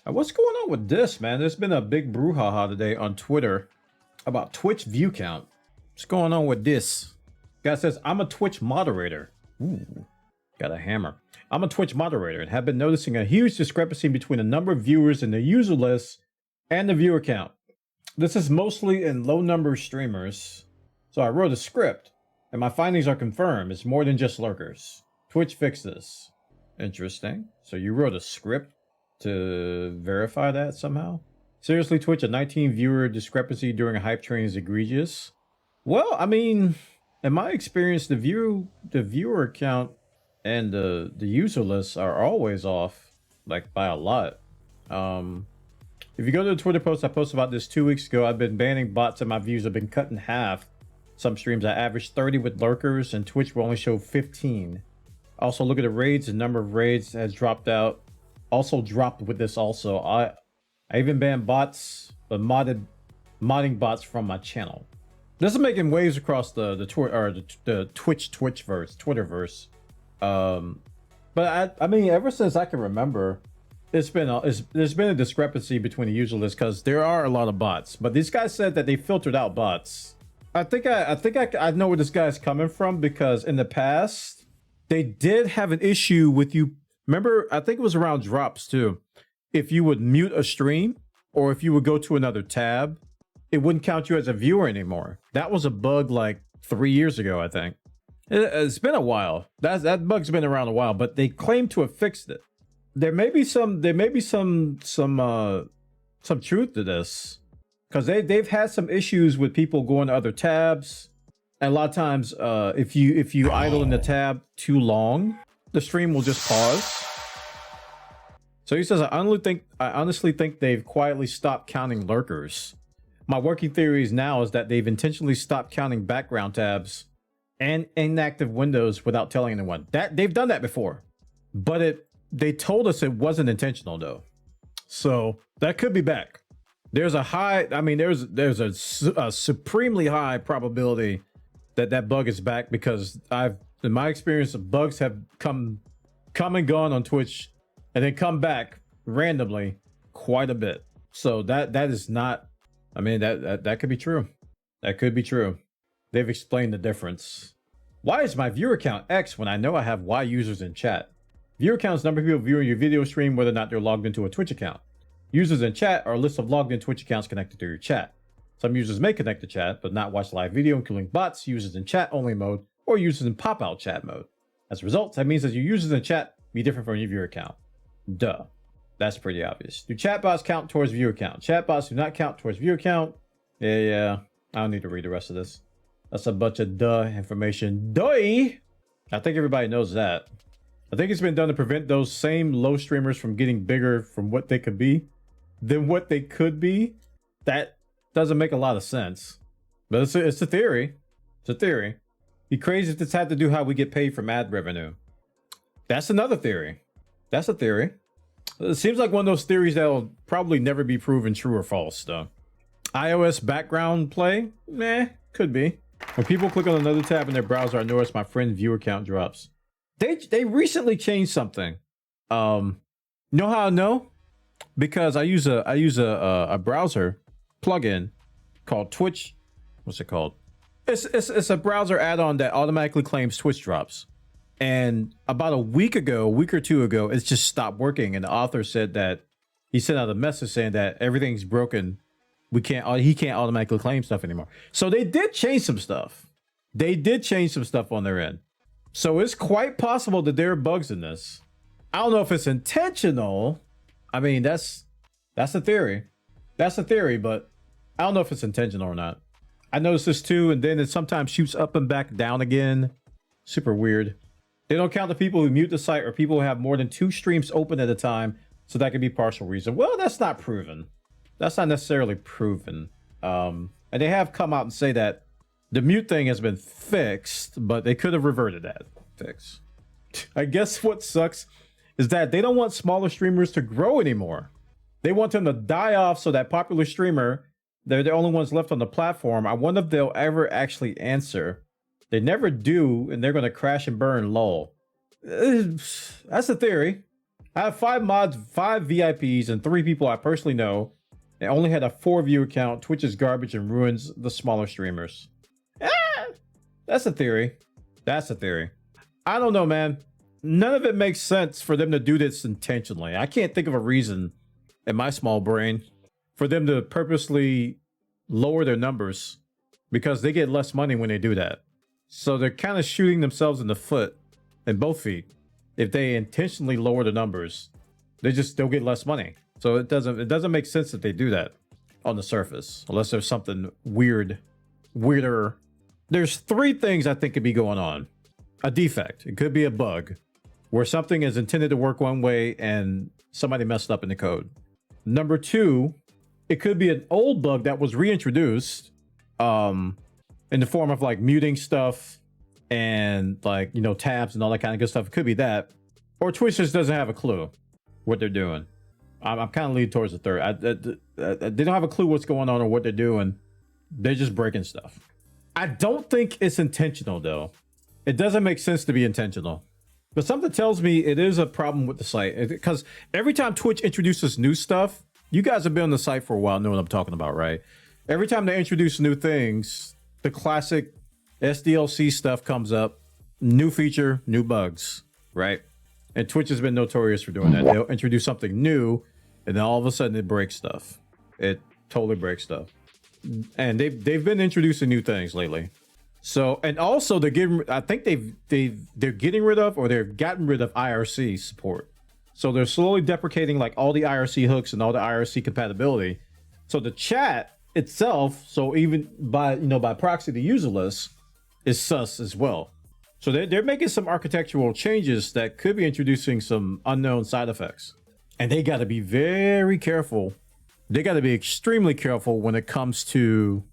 What's going on with this, man? There's been a big brouhaha today on Twitter about Twitch view count. What's going on with this? Guy says, I'm a Twitch moderator. Ooh, got a hammer. I'm a Twitch moderator and have been noticing a huge discrepancy between the number of viewers in the user list and the viewer count. This is mostly in low number streamers. So I wrote a script and my findings are confirmed. It's more than just lurkers. Twitch fixed this. Interesting. So you wrote a script to verify that somehow? Seriously, Twitch, a 19 viewer discrepancy during a hype train is egregious? Well, I mean, in my experience, the viewer count and the user lists are always off, like by a lot. If you go to the Twitter post I posted about this 2 weeks ago, I've been banning bots and my views have been cut in half. Some streams I averaged 30 with lurkers and Twitch will only show 15. Also, look at the raids. The number of raids has dropped out. Also dropped with this also. I even banned bots, but modding bots from my channel. This is making waves across the Twitterverse. But I mean, ever since I can remember, there's been a discrepancy between the user list because there are a lot of bots. But these guys said that they filtered out bots. I think I know where this guy's coming from, because in the past they did have an issue with you. Remember, I think it was around drops too. If you would mute a stream or if you would go to another tab, it wouldn't count you as a viewer anymore. That was a bug like 3 years ago, I think. It's been a while. That bug's been around a while, but they claim to have fixed it. There may be some truth to this, because they've had some issues with people going to other tabs, and a lot of times if you idle in the tab too long, the stream will just pause. So he says, I honestly think they've quietly stopped counting lurkers. My working theory now is that they've intentionally stopped counting background tabs and inactive windows without telling anyone. That they've done that before, but they told us it wasn't intentional though. So that could be back. There's a high, I mean, there's a supremely high probability that bug is back, because in my experience, bugs have come and gone on Twitch and then come back randomly quite a bit. So that is not, I mean, that could be true. That could be true. They've explained the difference. Why is my viewer count X when I know I have Y users in chat? Viewer count is number of people viewing your video stream, whether or not they're logged into a Twitch account. Users in chat are a list of logged in Twitch accounts connected to your chat. Some users may connect to chat, but not watch live video, including bots, users in chat only mode, or users in pop-out chat mode. As a result, that means that your users in chat be different from your viewer count. Duh. That's pretty obvious. Do chatbots count towards viewer count? Chatbots do not count towards viewer count. Yeah. I don't need to read the rest of this. That's a bunch of duh information. Duh! I think everybody knows that. I think it's been done to prevent those same low streamers from getting bigger from what they could be than what they could be. That doesn't make a lot of sense. But it's a theory. It's a theory. Be crazy if this had to do how we get paid from ad revenue. That's another theory. That's a theory. It seems like one of those theories that'll probably never be proven true or false, though. iOS background play? Meh, could be. When people click on another tab in their browser, I notice my friend viewer count drops. They recently changed something. Know how I know? Because I use a browser plugin called Twitch. What's it called? It's a browser add-on that automatically claims Twitch drops. And about a week or two ago, it's just stopped working. And the author said that he sent out a message saying that everything's broken. He can't automatically claim stuff anymore. So they did change some stuff. They did change some stuff on their end. So it's quite possible that there are bugs in this. I don't know if it's intentional. I mean, that's a theory. That's a theory, but I don't know if it's intentional or not. I noticed this too, and then it sometimes shoots up and back down again. Super weird. They don't count the people who mute the site or people who have more than 2 streams open at a time, so that could be partial reason. Well, that's not proven. That's not necessarily proven. And they have come out and say that the mute thing has been fixed, but they could have reverted that fix. I guess what sucks is that they don't want smaller streamers to grow anymore. They want them to die off so that popular streamer, they're the only ones left on the platform. I wonder if they'll ever actually answer. They never do, and they're going to crash and burn, lol. That's a theory. I have 5 mods, 5 VIPs, and 3 people I personally know. I only had a 4 viewer count. Twitch is garbage and ruins the smaller streamers. Ah, that's a theory. That's a theory. I don't know, man. None of it makes sense for them to do this intentionally. I can't think of a reason in my small brain for them to purposely lower their numbers, because they get less money when they do that. So they're kind of shooting themselves in the foot, in both feet. If they intentionally lower the numbers, they'll get less money. So it doesn't make sense that they do that on the surface, unless there's something weirder. There's 3 things I think could be going on. A defect. It could be a bug where something is intended to work one way and somebody messed up in the code. Number 2, it could be an old bug that was reintroduced in the form of like muting stuff and like, you know, tabs and all that kind of good stuff. It could be that. Or Twitch just doesn't have a clue what they're doing. I'm kind of leaning towards the third. They don't have a clue what's going on or what they're doing. They're just breaking stuff. I don't think it's intentional though. It doesn't make sense to be intentional. But something tells me it is a problem with the site, because every time Twitch introduces new stuff, you guys have been on the site for a while, know what I'm talking about, right? Every time they introduce new things, the classic SDLC stuff comes up, new feature, new bugs, right? And Twitch has been notorious for doing that. They'll introduce something new, and then all of a sudden it breaks stuff. It totally breaks stuff. And they've been introducing new things lately. So, and also they're getting, I think they're getting rid of, or they've gotten rid of IRC support. So they're slowly deprecating like all the IRC hooks and all the IRC compatibility. So the chat itself, so even by proxy, the user list is sus as well. So they're making some architectural changes that could be introducing some unknown side effects. And they got to be very careful. They got to be extremely careful when it comes to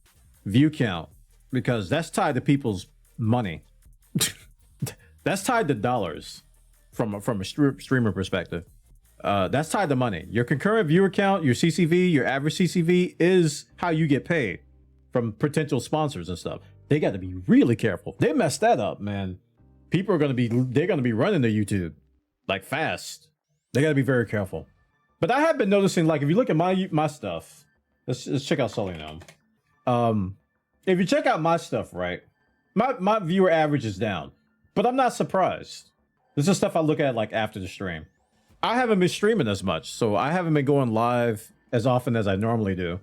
view count, because that's tied to people's money. That's tied to dollars from a streamer perspective. That's tied to money. Your concurrent viewer count, your CCV, your average CCV is how you get paid from potential sponsors and stuff. They got to be really careful. They messed that up, man. People are going to be running to YouTube like fast. They got to be very careful. But I have been noticing, like, if you look at my stuff, let's check out Sully now. If you check out my stuff, right, my viewer average is down, but I'm not surprised. This is stuff I look at like after the stream. I haven't been streaming as much, so I haven't been going live as often as I normally do.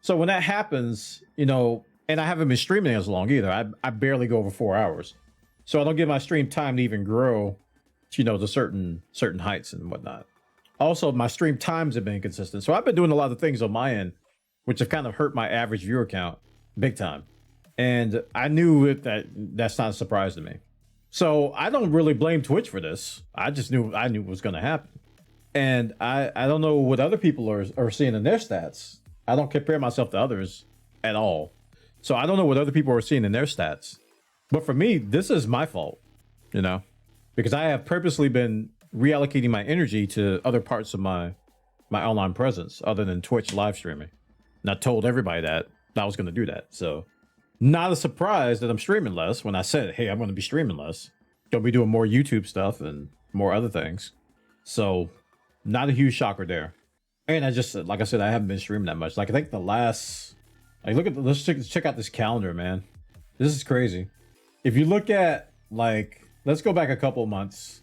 So when that happens, you know, and I haven't been streaming as long either. I barely go over 4 hours, so I don't give my stream time to even grow, you know, to certain heights and whatnot. Also, my stream times have been inconsistent, so I've been doing a lot of things on my end, which have kind of hurt my average viewer count big time. And I knew that's not a surprise to me. So I don't really blame Twitch for this. I knew it was going to happen. And I don't know what other people are seeing in their stats. I don't compare myself to others at all. So I don't know what other people are seeing in their stats. But for me, this is my fault, you know, because I have purposely been reallocating my energy to other parts of my online presence other than Twitch live streaming. And I told everybody that I was going to do that. So not a surprise that I'm streaming less when I said, hey, I'm going to be streaming less. Going to be doing more YouTube stuff and more other things. So not a huge shocker there. And I just, like I said, I haven't been streaming that much. Like I think the last, like let's check out this calendar, man. This is crazy. If you look at like, let's go back a couple of months.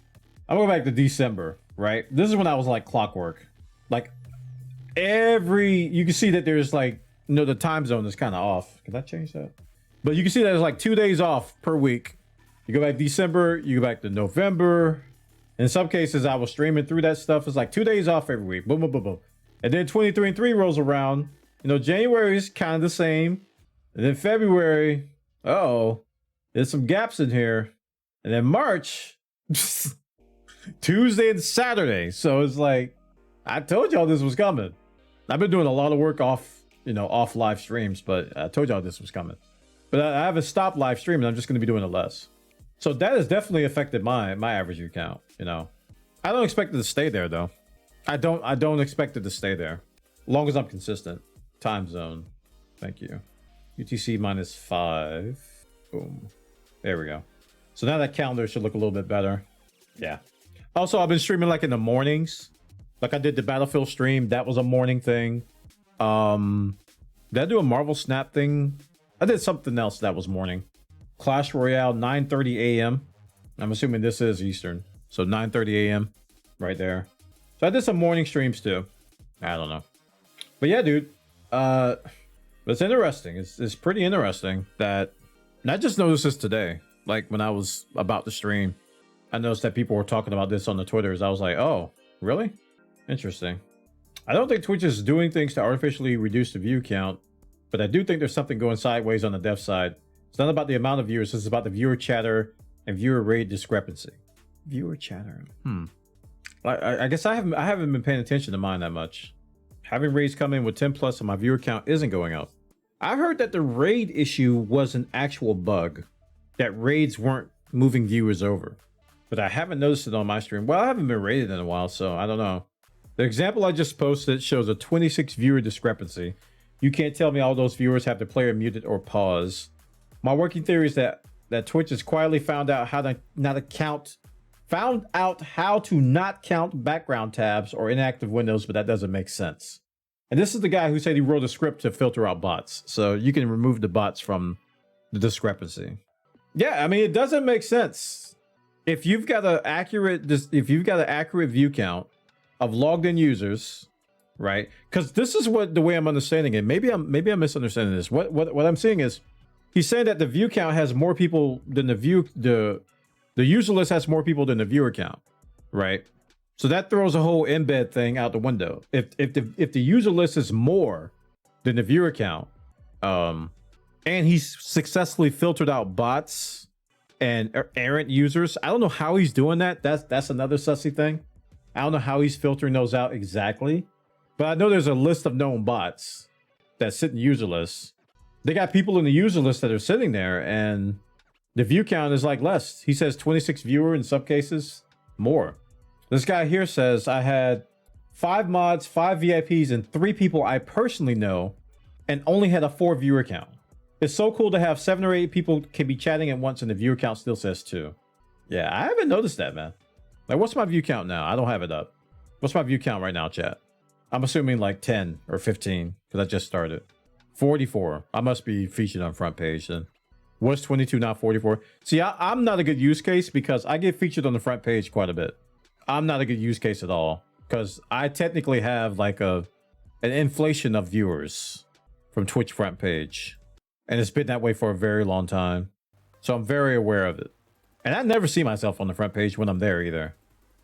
I'll go back to December, right? This is when I was like clockwork. Like you can see that there's like, you know, the time zone is kind of off. Can I change that? But you can see that there's like 2 days off per week. You go back December, you go back to November. In some cases, I was streaming through that stuff. It's like 2 days off every week. Boom, boom, boom, boom. And then 23 and 3 rolls around. You know, January is kind of the same. And then February, there's some gaps in here. And then March, Tuesday and Saturday. So it's like, I told y'all this was coming. I've been doing a lot of work off live streams, but I told y'all this was coming. But I haven't stopped live streaming. I'm just going to be doing it less. So that has definitely affected my average view count, you know. I don't expect it to stay there though. I don't expect it to stay there. As long as I'm consistent. Time zone. Thank you. UTC -5. Boom. There we go. So now that calendar should look a little bit better. Yeah. Also, I've been streaming like in the mornings. Like I did the Battlefield stream. That was a morning thing. Did I do a Marvel Snap thing? I did something else that was morning. Clash Royale, 9:30 a.m. I'm assuming this is Eastern. So 9:30 a.m. right there. So I did some morning streams too. I don't know. But yeah, dude. It's interesting. It's pretty interesting that, and I just noticed this today. Like when I was about to stream, I noticed that people were talking about this on the Twitters. I was like, oh, really? Interesting. I don't think Twitch is doing things to artificially reduce the view count, but I do think there's something going sideways on the dev side. It's not about the amount of viewers. It's about the viewer chatter and viewer rate discrepancy. Viewer chatter. I guess I haven't been paying attention to mine that much. Having raids come in with 10 plus and my viewer count isn't going up. I heard that the raid issue was an actual bug, that raids weren't moving viewers over, but I haven't noticed it on my stream. Well, I haven't been raided in a while, so I don't know. The example I just posted shows a 26 viewer discrepancy. You can't tell me all those viewers have the player muted or paused. My working theory is that Twitch has quietly found out how to not count background tabs or inactive windows, but that doesn't make sense. And this is the guy who said he wrote a script to filter out bots, so you can remove the bots from the discrepancy. Yeah, I mean, it doesn't make sense. If you've got an accurate view count of logged in users, right? Because this is the way I'm understanding it. Maybe I'm misunderstanding this. What I'm seeing is he's saying that the view count has more people than the user list has more people than the viewer count, right? So that throws a whole embed thing out the window. If the user list is more than the viewer count, and he's successfully filtered out bots and errant users, I don't know how he's doing that. That's another sussy thing. I don't know how he's filtering those out exactly, but I know there's a list of known bots that sit in user lists. They got people in the user list that are sitting there, and the view count is like less. He says 26 viewer in some cases, more. This guy here says I had 5 mods, 5 VIPs, and 3 people I personally know, and only had a 4 viewer count. It's so cool to have 7 or 8 people can be chatting at once, and the viewer count still says 2. Yeah, I haven't noticed that, man. Like, what's my view count now? I don't have it up. What's my view count right now, chat? I'm assuming like 10 or 15 because I just started. 44. I must be featured on front page then. Was 22, not 44. See, I'm not a good use case because I get featured on the front page quite a bit. I'm not a good use case at all because I technically have like an inflation of viewers from Twitch front page, and it's been that way for a very long time. So I'm very aware of it, and I never see myself on the front page when I'm there either.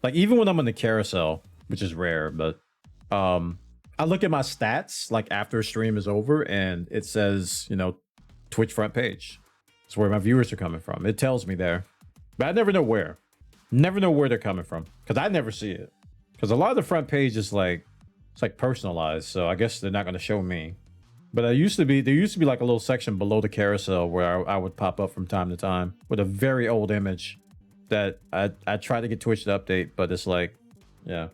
Like even when I'm in the carousel, which is rare, but I look at my stats like after a stream is over, and it says, you know, Twitch front page. It's where my viewers are coming from. It tells me there, but I never know where. Never know where they're coming from because I never see it. Because a lot of the front page is like, it's like personalized, so I guess they're not going to show me. But there used to be like a little section below the carousel where I would pop up from time to time with a very old image that I try to get Twitch to update, but it's like, yeah,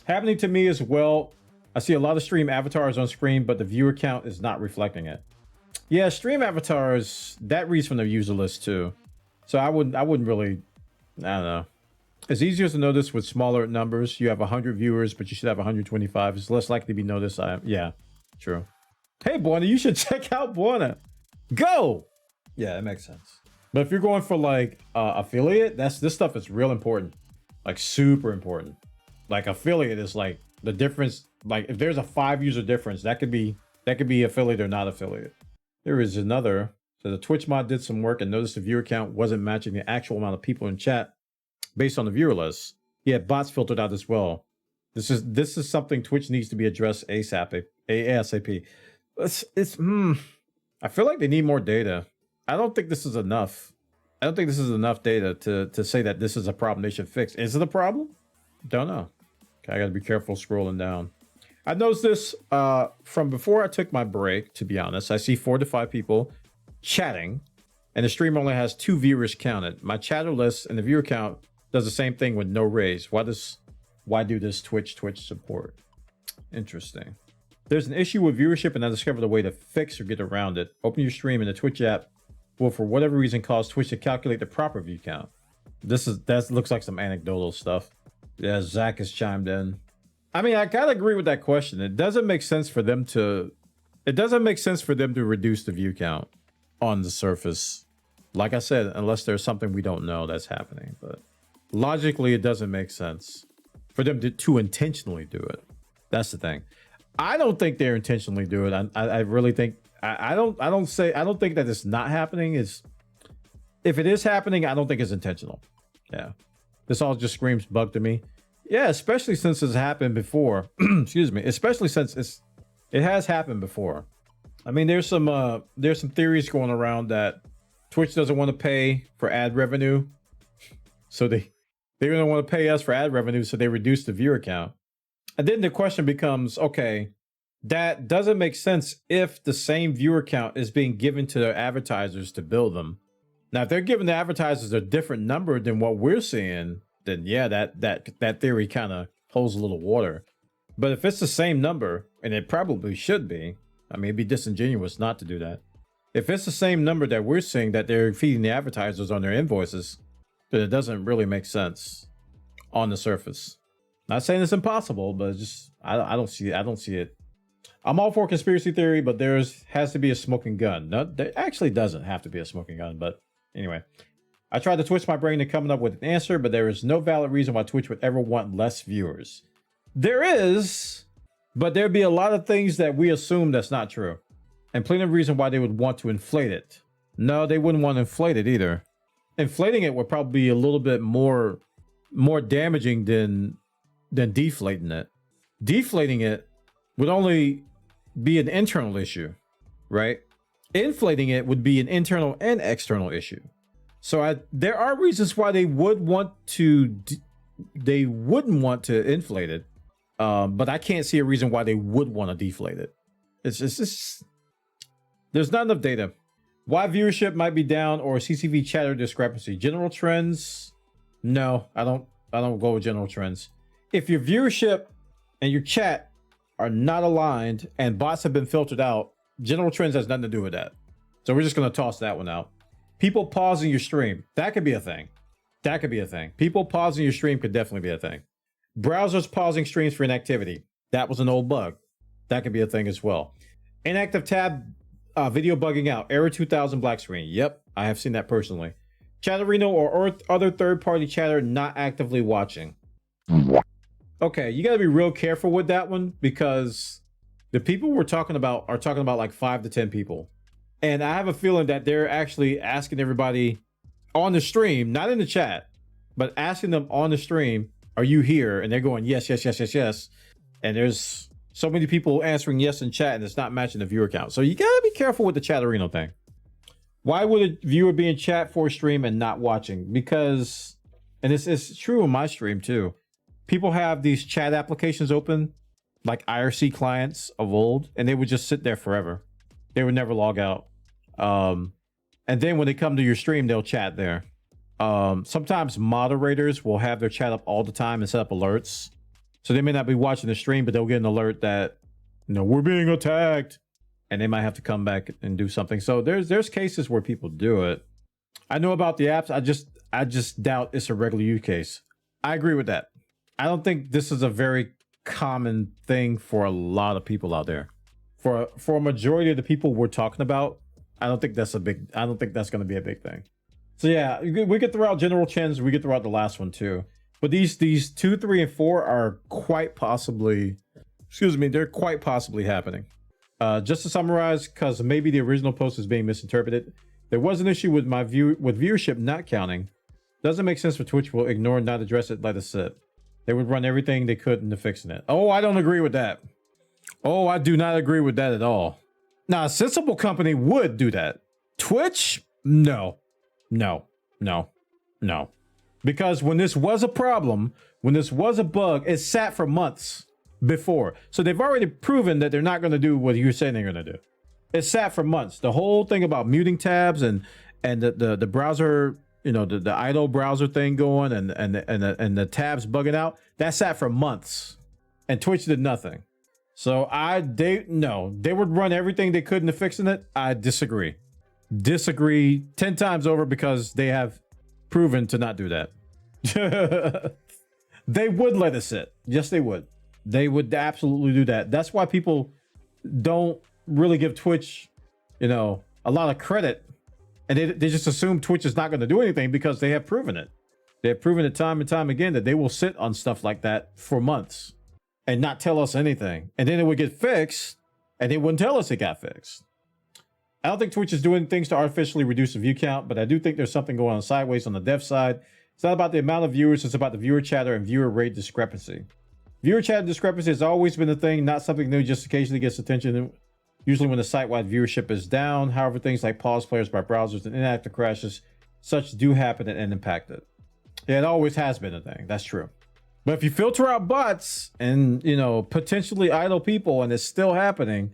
happening to me as well. I see a lot of stream avatars on screen, but the viewer count is not reflecting it. Yeah, stream avatars, that reads from the user list too. So I wouldn't really, I don't know. It's easier to notice with smaller numbers. You have 100 viewers, but you should have 125. It's less likely to be noticed. Yeah, true. Hey, Bwana, you should check out Bwana. Go! Yeah, that makes sense. But if you're going for like affiliate, this stuff is real important. Like super important. Like affiliate is like the difference. Like if there's a 5 user difference, that could be affiliate or not affiliate. There is another. So the Twitch mod did some work and noticed the viewer count wasn't matching the actual amount of people in chat based on the viewer list. He had bots filtered out as well. This is something Twitch needs to be addressed ASAP. I feel like they need more data. I don't think this is enough. I don't think this is enough data to say that this is a problem they should fix. Is it a problem? Don't know. Okay, I gotta be careful scrolling down. I noticed this from before I took my break, to be honest. I see 4 to 5 people chatting, and the stream only has 2 viewers counted. My chatter list and the viewer count does the same thing with no raise. Why do this Twitch support? Interesting. There's an issue with viewership, and I discovered a way to fix or get around it. Open your stream, and the Twitch app will, for whatever reason, cause Twitch to calculate the proper view count. That looks like some anecdotal stuff. Yeah, Zach has chimed in. I mean, I gotta agree with that question. It doesn't make sense for them to. It doesn't make sense for them to reduce the view count on the surface. Like I said, unless there's something we don't know that's happening. But logically, it doesn't make sense for them to intentionally do it. That's the thing. I don't think they're intentionally do it. I really think I don't think that it's not happening. Is if it is happening, I don't think it's intentional. Yeah, this all just screams bug to me. Yeah, especially since it's happened before. Excuse me. Especially since it has happened before. I mean, there's some theories going around that Twitch doesn't want to pay for ad revenue, so they don't want to pay us for ad revenue, so they reduce the viewer count. And then the question becomes, okay, that doesn't make sense if the same viewer count is being given to their advertisers to build them. Now, if they're giving the advertisers a different number than what we're seeing, then yeah, that theory kind of holds a little water. But if it's the same number, and it probably should be, I mean, it'd be disingenuous not to do that. If it's the same number that we're seeing that they're feeding the advertisers on their invoices, then it doesn't really make sense on the surface. Not saying it's impossible, but just I don't see it. I'm all for conspiracy theory, but has to be a smoking gun. No, there actually doesn't have to be a smoking gun, but anyway. I tried to twist my brain to coming up with an answer, but there is no valid reason why Twitch would ever want less viewers. There is, but there'd be a lot of things that we assume that's not true. And plenty of reason why they would want to inflate it. No, they wouldn't want to inflate it either. Inflating it would probably be a little bit more damaging than deflating it. Deflating it would only be an internal issue, right? Inflating it would be an internal and external issue. So there are reasons why they wouldn't want to inflate it, but I can't see a reason why they would want to deflate it. It's just there's not enough data. Why viewership might be down or CCV chatter discrepancy. General trends? No, I don't go with general trends. If your viewership and your chat are not aligned and bots have been filtered out, general trends has nothing to do with that. So we're just going to toss that one out. People pausing your stream. That could be a thing. People pausing your stream could definitely be a thing. Browsers pausing streams for inactivity. That was an old bug. That could be a thing as well. Inactive tab video bugging out. Error 2000 black screen. Yep, I have seen that personally. Chatterino or other third-party chatter not actively watching. Okay, you got to be real careful with that one because the people we're talking about are talking about like 5 to 10 people. And I have a feeling that they're actually asking everybody on the stream, not in the chat, but asking them on the stream, are you here? And they're going, yes, yes, yes, yes, yes. And there's so many people answering yes in chat and it's not matching the viewer count. So you got to be careful with the Chatterino thing. Why would a viewer be in chat for a stream and not watching? Because, and it's true in my stream too, people have these chat applications open, like IRC clients of old, and they would just sit there forever. They would never log out. And then when they come to your stream, they'll chat there. Sometimes moderators will have their chat up all the time and set up alerts. So they may not be watching the stream, but they'll get an alert that, you know, we're being attacked. And they might have to come back and do something. So there's cases where people do it. I know about the apps. I just doubt it's a regular use case. I agree with that. I don't think this is a very common thing for a lot of people out there. For a majority of the people we're talking about, I don't think that's going to be a big thing. So yeah, we could throw out general trends. We could throw out the last one too. But these 2, 3, and 4 are quite possibly, they're quite possibly happening. Just to summarize, because maybe the original post is being misinterpreted, there was an issue with viewership not counting. Doesn't make sense for Twitch will ignore and not address it, let it sit. They would run everything they could into fixing it. Oh, I don't agree with that. Oh, I do not agree with that at all. Now, a sensible company would do that. Twitch? No. Because when this was a problem, when this was a bug, it sat for months before. So they've already proven that they're not going to do what you're saying they're going to do. It sat for months. The whole thing about muting tabs and the browser, you know, the idle browser thing going and the tabs bugging out, that sat for months. And Twitch did nothing. So they would run everything they could into fixing it. I disagree 10 times over because they have proven to not do that. They would let it sit. Yes, they would. They would absolutely do that. That's why people don't really give Twitch, a lot of credit. And they just assume Twitch is not going to do anything because they have proven it. They have proven it time and time again that they will sit on stuff like that for months and not tell us anything. And then it would get fixed and they wouldn't tell us it got fixed. I don't think Twitch is doing things to artificially reduce the view count, but I do think there's something going on sideways on the dev side. It's not about the amount of viewers, it's about the viewer chatter and viewer rate discrepancy. Viewer chatter discrepancy has always been a thing, not something new, just occasionally gets attention, usually when the site-wide viewership is down. However, things like pause players by browsers and inactive crashes, such do happen and impact it. Yeah, it always has been a thing, that's true. But if you filter out bots and, potentially idle people and it's still happening,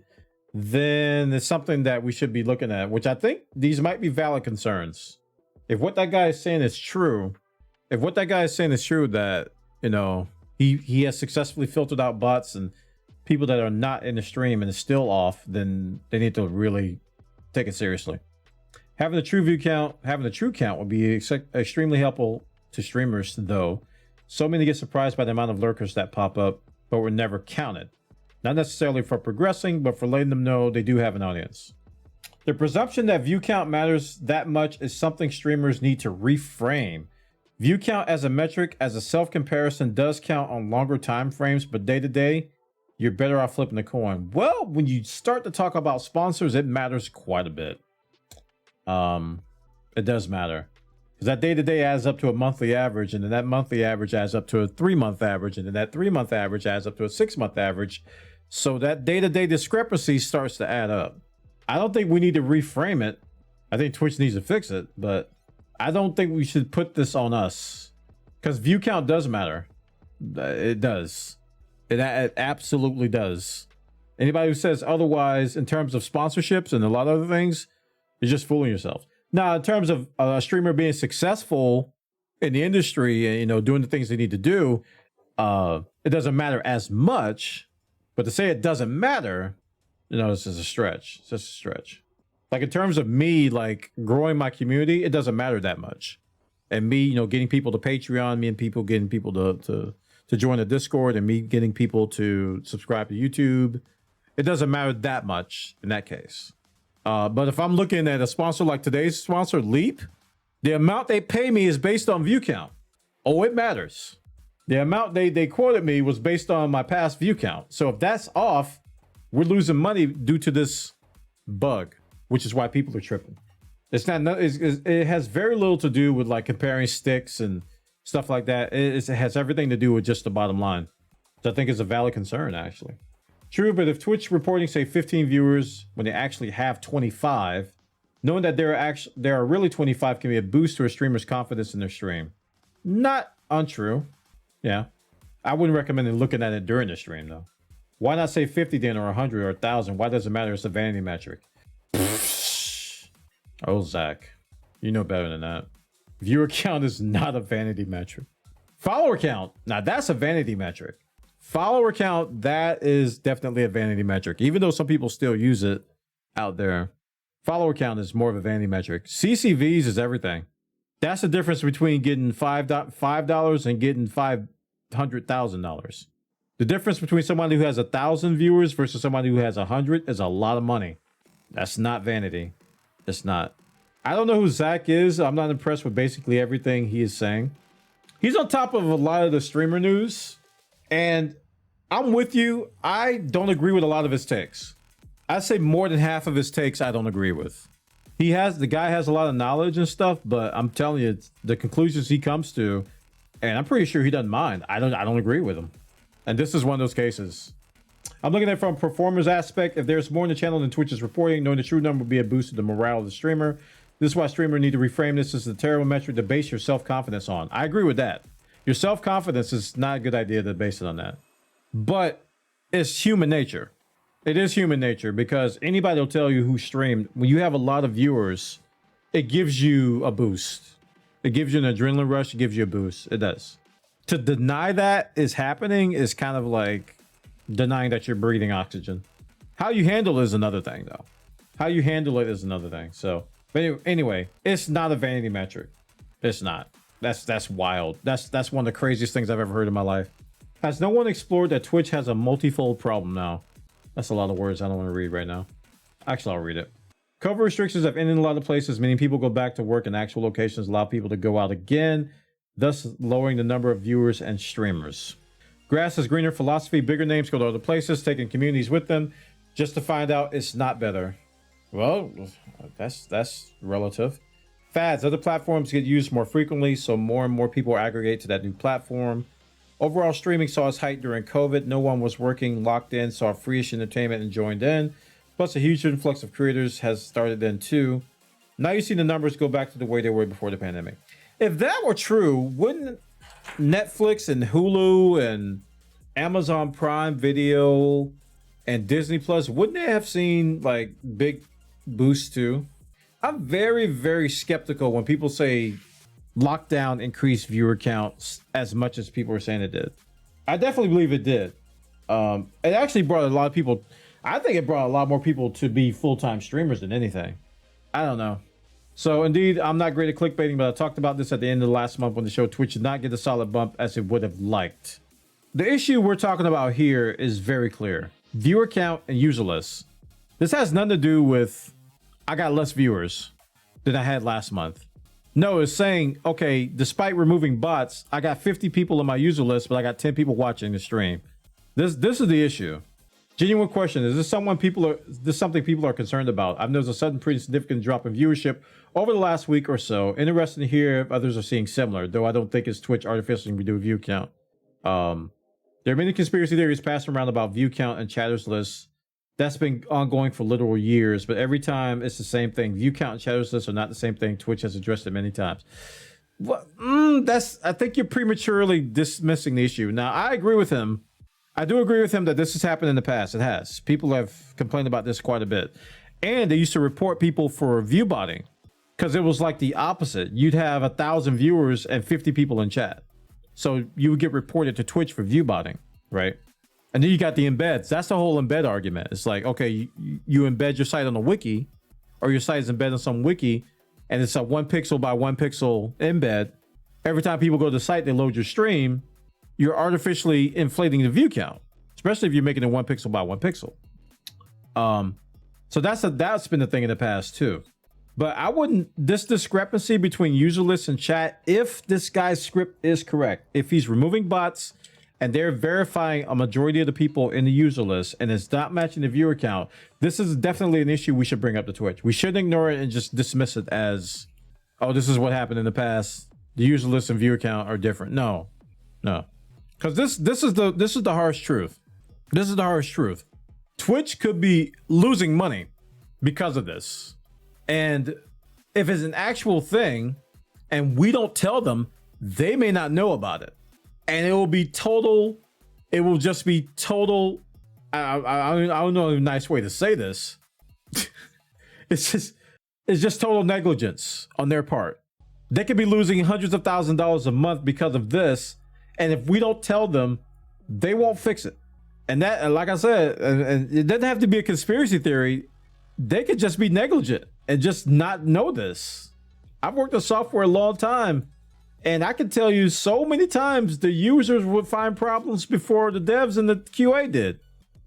then it's something that we should be looking at, which I think these might be valid concerns. If what that guy is saying is true, that, he has successfully filtered out bots and people that are not in the stream and it's still off, then they need to really take it seriously. Having a true view count, would be extremely helpful to streamers, though. So many get surprised by the amount of lurkers that pop up, but were never counted. Not necessarily for progressing, but for letting them know they do have an audience. The presumption that view count matters that much is something streamers need to reframe. View count as a metric, as a self-comparison, does count on longer time frames, but day to day, you're better off flipping the coin. Well, when you start to talk about sponsors, it matters quite a bit. It does matter. Because that day-to-day adds up to a monthly average, and then that monthly average adds up to a 3-month average, and then that 3-month average adds up to a 6-month average. So that day-to-day discrepancy starts to add up. I don't think we need to reframe it. I think Twitch needs to fix it, but I don't think we should put this on us. Because view count does matter. It does. It absolutely does. Anybody who says otherwise in terms of sponsorships and a lot of other things, you're just fooling yourself. Now, in terms of a streamer being successful in the industry and, doing the things they need to do, it doesn't matter as much. But to say it doesn't matter, it's just a stretch. It's just a stretch. Like in terms of me, like growing my community, it doesn't matter that much. And me, getting people to Patreon, me and people getting people to join the Discord, and me getting people to subscribe to YouTube, it doesn't matter that much in that case. But if I'm looking at a sponsor like today's sponsor, Leap, the amount they pay me is based on view count. Oh, it matters. The amount they quoted me was based on my past view count. So if that's off, we're losing money due to this bug, which is why people are tripping. It has very little to do with like comparing sticks and stuff like that. It has everything to do with just the bottom line. So I think it's a valid concern, actually. True, but if Twitch reporting say 15 viewers when they actually have 25, knowing that there are really 25 can be a boost to a streamer's confidence in their stream. Not untrue. Yeah. I wouldn't recommend looking at it during the stream, though. Why not say 50 then, or 100 or 1,000? Why does it matter? It's a vanity metric. Oh, Zach. You know better than that. Viewer count is not a vanity metric. Follower count. Now, that's a vanity metric. Follower count, that is definitely a vanity metric. Even though some people still use it out there, follower count is more of a vanity metric. CCVs is everything. That's the difference between getting $5 and getting $500,000. The difference between someone who has 1,000 viewers versus someone who has 100 is a lot of money. That's not vanity. It's not. I don't know who Zach is. I'm not impressed with basically everything he is saying. He's on top of a lot of the streamer news. And I'm with you. I don't agree with a lot of his takes. I'd say more than half of his takes I don't agree with. The guy has a lot of knowledge and stuff, but I'm telling you, the conclusions he comes to, and I'm pretty sure he doesn't mind. I don't agree with him. And this is one of those cases. I'm looking at it from a performer's aspect. If there's more in the channel than Twitch is reporting, knowing the true number would be a boost to the morale of the streamer. This is why streamers need to reframe this as a terrible metric to base your self-confidence on. I agree with that. Your self-confidence is not a good idea to base it on that. But it's human nature. It is human nature, because anybody will tell you who streamed, when you have a lot of viewers, it gives you a boost. It gives you an adrenaline rush. It gives you a boost. It does. To deny that is happening is kind of like denying that you're breathing oxygen. How you handle it is another thing, though. How you handle it is another thing. So, but anyway, it's not a vanity metric. It's not. That's wild. That's one of the craziest things I've ever heard in my life. Has no one explored that Twitch has a multifold problem now? That's a lot of words I don't want to read right now. Actually, I'll read it. COVID restrictions have ended in a lot of places, meaning people go back to work in actual locations, allow people to go out again, thus lowering the number of viewers and streamers. Grass is greener philosophy. Bigger names go to other places, taking communities with them, just to find out it's not better. Well, that's relative. Fads. Other platforms get used more frequently, so more and more people aggregate to that new platform. Overall, streaming saw its height during COVID. No one was working locked in, saw free-ish entertainment and joined in. Plus, a huge influx of creators has started then too. Now you see the numbers go back to the way they were before the pandemic. If that were true, wouldn't Netflix and Hulu and Amazon Prime Video and Disney Plus, wouldn't they have seen like big boosts too? I'm very, very skeptical when people say lockdown increased viewer counts as much as people are saying it did. I definitely believe it did. It actually brought a lot of people. I think it brought a lot more people to be full-time streamers than anything. I don't know. So indeed, I'm not great at clickbaiting, but I talked about this at the end of the last month when the show Twitch did not get a solid bump as it would have liked. The issue we're talking about here is very clear. Viewer count and user lists. This has nothing to do with I got less viewers than I had last month. No, it's saying, okay, despite removing bots, I got 50 people on my user list, but I got 10 people watching the stream. This is the issue. Genuine question: is this something people are concerned about? I've noticed a sudden, pretty significant drop in viewership over the last week or so. Interesting to hear if others are seeing similar, though I don't think it's Twitch artificially reduced view count. There are many conspiracy theories passing around about view count and chatters lists. That's been ongoing for literal years, but every time it's the same thing. View count and chatters lists are not the same thing. Twitch has addressed it many times. Well, I think you're prematurely dismissing the issue. Now, I agree with him. I do agree with him that this has happened in the past. It has. People have complained about this quite a bit. And they used to report people for view botting because it was like the opposite. You'd have 1,000 viewers and 50 people in chat. So you would get reported to Twitch for view botting, right? And then you got the embeds. That's the whole embed argument. It's like, okay, you embed your site on a wiki, or your site is embedded on some wiki, and it's a 1 pixel by 1 pixel embed. Every time people go to the site, they load your stream. You're artificially inflating the view count, especially if you're making it 1 pixel by 1 pixel. So that's been the thing in the past too. But I wouldn't, this discrepancy between user lists and chat, if this guy's script is correct, if he's removing bots and they're verifying a majority of the people in the user list and it's not matching the viewer count, this is definitely an issue we should bring up to Twitch. We shouldn't ignore it and just dismiss it as, oh, this is what happened in the past. The user list and viewer count are different. No. Because this is the harsh truth. This is the harsh truth. Twitch could be losing money because of this. And if it's an actual thing and we don't tell them, they may not know about it. And it will just be total. I don't know a nice way to say this. It's just total negligence on their part. They could be losing hundreds of thousands of dollars a month because of this. And if we don't tell them, they won't fix it. And that, like I said, and it doesn't have to be a conspiracy theory. They could just be negligent and just not know this. I've worked on software a long time, and I can tell you so many times the users would find problems before the devs and the QA did.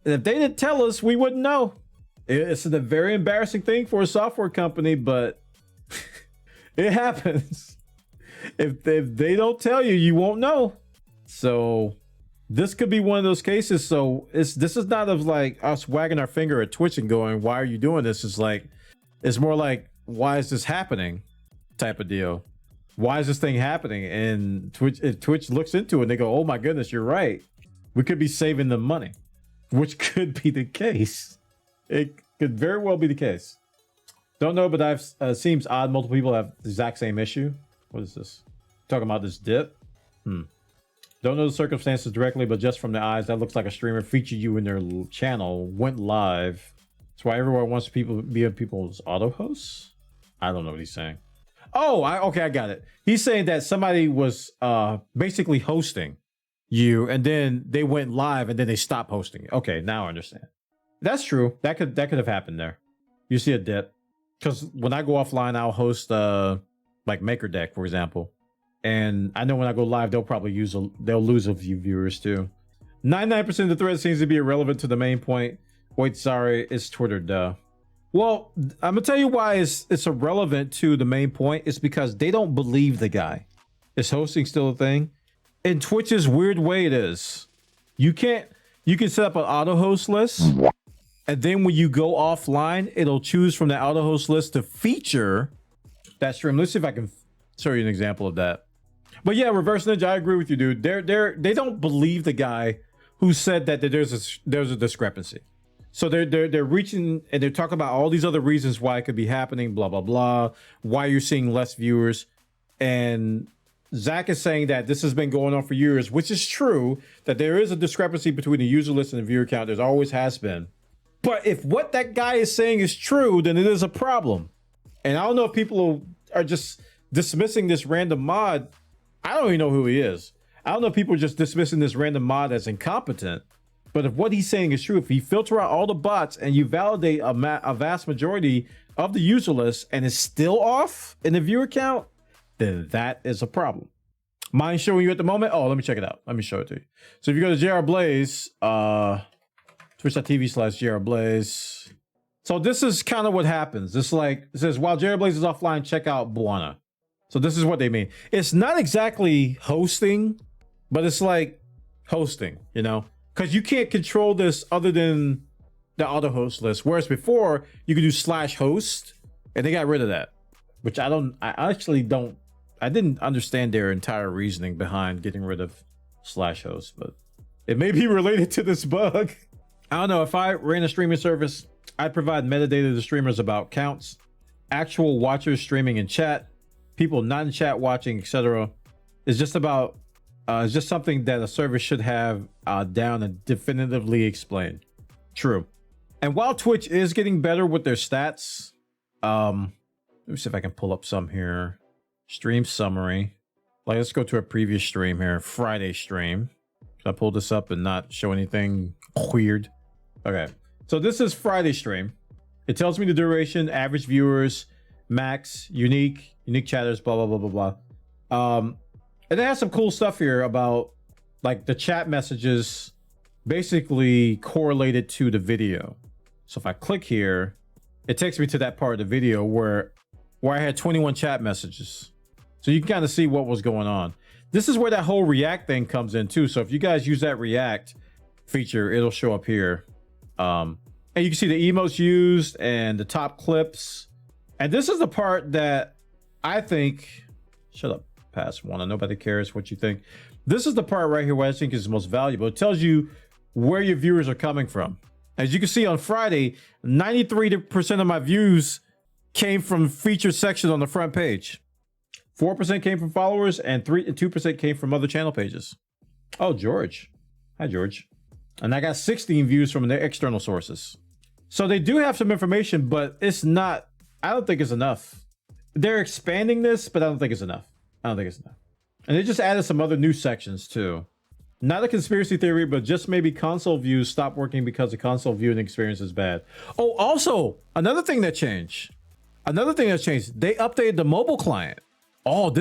And if they didn't tell us, we wouldn't know. It's a very embarrassing thing for a software company, but it happens. If they don't tell you, you won't know. So this could be one of those cases. So this is not of like us wagging our finger at Twitch and going, why are you doing this? It's more like, why is this happening type of deal. Why is this thing happening? And if Twitch looks into it and they go, oh my goodness, you're right. We could be saving them money, which could be the case. It could very well be the case. Don't know, but I've seems odd. Multiple people have the exact same issue. What is this? Talking about this dip? Don't know the circumstances directly, but just from the eyes, that looks like a streamer featured you in their channel, went live. That's why everyone wants people to be people's auto hosts. I don't know what he's saying. Oh, okay, I got it. He's saying that somebody was basically hosting you, and then they went live, and then they stopped hosting. Okay, now I understand. That's true. That could have happened there. You see a dip, because when I go offline, I'll host like MakerDeck, for example. And I know when I go live, they'll probably they'll lose a few viewers too. 99% of the thread seems to be irrelevant to the main point. Wait, sorry, it's Twitter, duh. Well, I'm gonna tell you why it's irrelevant to the main point. It's because they don't believe the guy. Is hosting still a thing? In Twitch's weird way, it is. You can set up an auto host list, and then when you go offline, it'll choose from that auto host list to feature that stream. Let's see if I can show you an example of that. But yeah, Reverse Ninja, I agree with you, dude. They don't believe the guy who said that there's a discrepancy. So they're reaching and they're talking about all these other reasons why it could be happening, blah blah blah, why you're seeing less viewers. And Zach is saying that this has been going on for years, which is true, that there is a discrepancy between the user list and the viewer count. There's always has been. But if what that guy is saying is true, then it is a problem. And I don't know if people are just dismissing this random mod. I don't even know who he is. I don't know if people are just dismissing this random mod as incompetent. But if what he's saying is true, if you filter out all the bots and you validate a vast majority of the user list and it's still off in the viewer count, then that is a problem. Mind showing you at the moment? Oh, let me check it out. Let me show it to you. So if you go to JR Blaze, twitch.tv/JR Blaze. So this is kind of what happens. This like, it says, while JR Blaze is offline, check out Bwana. So this is what they mean. It's not exactly hosting, but it's like hosting, you know? Because you can't control this other than the auto host list. Whereas before, you could do /host, and they got rid of that. Which I didn't understand their entire reasoning behind getting rid of /host, but it may be related to this bug. I don't know. If I ran a streaming service, I'd provide metadata to streamers about counts, actual watchers streaming in chat, people not in chat watching, etc. It's just about it's just something that a service should have down and definitively explained. True. And while Twitch is getting better with their stats, let me see if I can pull up some here. Stream summary. Like, let's go to a previous stream here, Friday stream. Should I pull this up and not show anything weird? Okay, so this is Friday stream. It tells me the duration, average viewers, max, unique chatters, blah blah blah blah blah. And it has some cool stuff here about like the chat messages basically correlated to the video. So if I click here, it takes me to that part of the video where I had 21 chat messages. So you can kind of see what was going on. This is where that whole React thing comes in too. So if you guys use that React feature, it'll show up here. And you can see the emotes used and the top clips. And this is the part that I think, shut up, past one. Nobody cares what you think. This is the part right here where I think is most valuable. It tells you where your viewers are coming from. As you can see on Friday, 93% of my views came from featured section on the front page. 4% came from followers and 2% came from other channel pages. Oh, George. Hi, George. And I got 16 views from the external sources. So they do have some information, but it's not, I don't think it's enough. They're expanding this, but I don't think it's enough. And they just added some other new sections too. Not a conspiracy theory, but just maybe console views stop working because the console viewing experience is bad. Oh, also, another thing that changed. They updated the mobile client. Oh,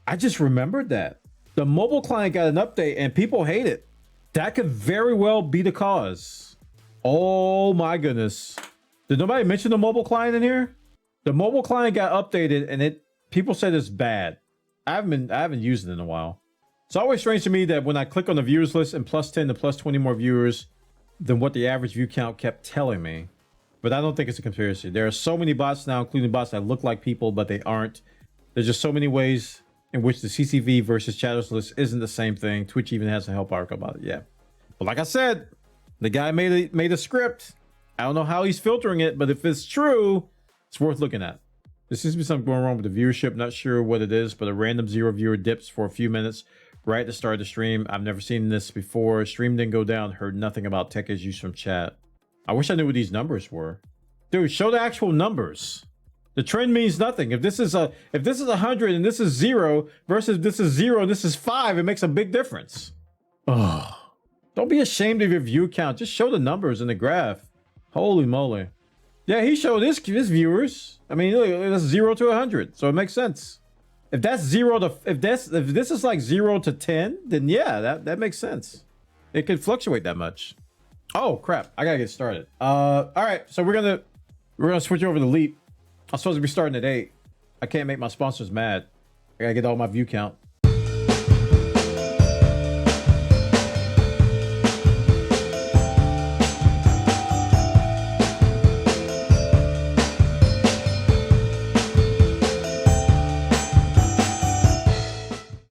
I just remembered that. The mobile client got an update and people hate it. That could very well be the cause. Oh my goodness. Did nobody mention the mobile client in here? The mobile client got updated and people said it's bad. I haven't used it in a while. It's always strange to me that when I click on the viewers list and +10 to +20 more viewers than what the average view count kept telling me. But I don't think it's a conspiracy. There are so many bots now, including bots that look like people, but they aren't. There's just so many ways in which the CCV versus chatters list isn't the same thing. Twitch even has a help article about it. Yeah. But like I said, the guy made a script. I don't know how he's filtering it, but if it's true, it's worth looking at. There seems to be something going wrong with the viewership. Not sure what it is, but a random 0 viewer dips for a few minutes right at the start of the stream. I've never seen this before. Stream didn't go down. Heard nothing about tech issues from chat. I wish I knew what these numbers were. Dude, show the actual numbers. The trend means nothing. If this is 100 and this is 0 versus this is 0 and this is 5, it makes a big difference. Oh, don't be ashamed of your view count. Just show the numbers in the graph. Holy moly. Yeah, he showed his viewers. I mean, look, that's 0 to 100, so it makes sense. If that's if this is like 0 to 10, then yeah, that makes sense. It could fluctuate that much. Oh crap, I gotta get started. All right, so we're gonna switch over to Leap. I'm supposed to be starting at 8. I can't make my sponsors mad. I gotta get all my view count.